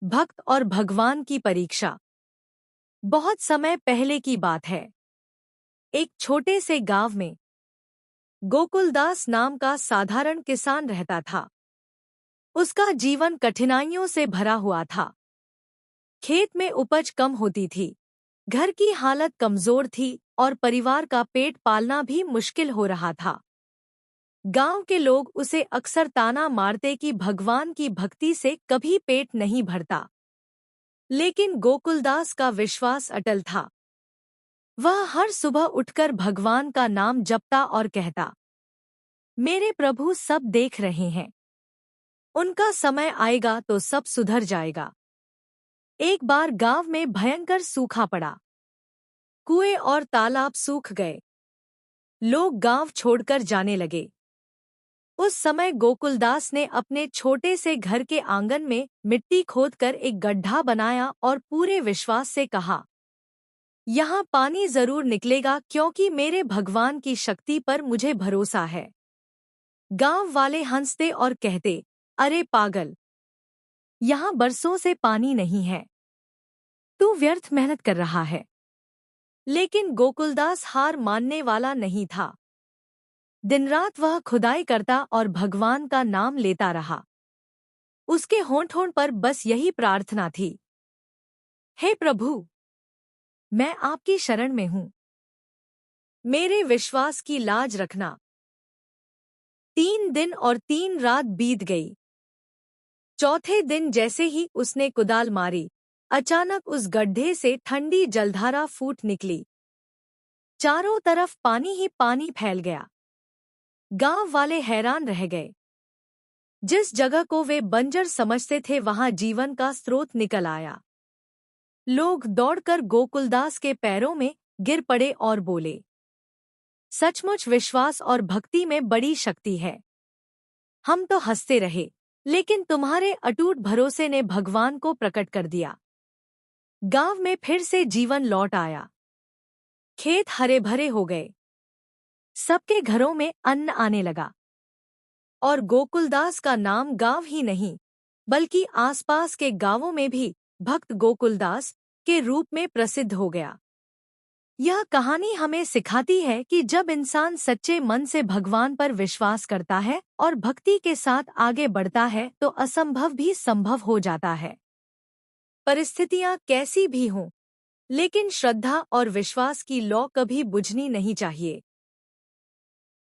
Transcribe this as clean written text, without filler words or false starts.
भक्त और भगवान की परीक्षा। बहुत समय पहले की बात है। एक छोटे से गांव में गोकुलदास नाम का साधारण किसान रहता था। उसका जीवन कठिनाइयों से भरा हुआ था। खेत में उपज कम होती थी, घर की हालत कमजोर थी और परिवार का पेट पालना भी मुश्किल हो रहा था। गांव के लोग उसे अक्सर ताना मारते कि भगवान की भक्ति से कभी पेट नहीं भरता। लेकिन गोकुलदास का विश्वास अटल था। वह हर सुबह उठकर भगवान का नाम जपता और कहता, मेरे प्रभु सब देख रहे हैं, उनका समय आएगा तो सब सुधर जाएगा। एक बार गांव में भयंकर सूखा पड़ा। कुएं और तालाब सूख गए। लोग गांव छोड़कर जाने लगे। उस समय गोकुलदास ने अपने छोटे से घर के आंगन में मिट्टी खोदकर एक गड्ढा बनाया और पूरे विश्वास से कहा, यहाँ पानी जरूर निकलेगा क्योंकि मेरे भगवान की शक्ति पर मुझे भरोसा है। गांव वाले हंसते और कहते, अरे पागल, यहाँ बरसों से पानी नहीं है, तू व्यर्थ मेहनत कर रहा है। लेकिन गोकुलदास हार मानने वाला नहीं था। दिन रात वह खुदाई करता और भगवान का नाम लेता रहा। उसके होंठ-होंठ पर बस यही प्रार्थना थी, हे प्रभु, मैं आपकी शरण में हूँ, मेरे विश्वास की लाज रखना। 3 दिन और 3 रात बीत गई। चौथे दिन जैसे ही उसने कुदाल मारी, अचानक उस गड्ढे से ठंडी जलधारा फूट निकली। चारों तरफ पानी ही पानी फैल गया। गांव वाले हैरान रह गए। जिस जगह को वे बंजर समझते थे वहां जीवन का स्रोत निकल आया। लोग दौड़कर गोकुलदास के पैरों में गिर पड़े और बोले, सचमुच विश्वास और भक्ति में बड़ी शक्ति है। हम तो हंसते रहे, लेकिन तुम्हारे अटूट भरोसे ने भगवान को प्रकट कर दिया। गांव में फिर से जीवन लौट आया। खेत हरे भरे हो गए। सबके घरों में अन्न आने लगा और गोकुलदास का नाम गांव ही नहीं बल्कि आसपास के गांवों में भी भक्त गोकुलदास के रूप में प्रसिद्ध हो गया। यह कहानी हमें सिखाती है कि जब इंसान सच्चे मन से भगवान पर विश्वास करता है और भक्ति के साथ आगे बढ़ता है तो असंभव भी संभव हो जाता है। परिस्थितियां कैसी भी हों, लेकिन श्रद्धा और विश्वास की लौ कभी बुझनी नहीं चाहिए।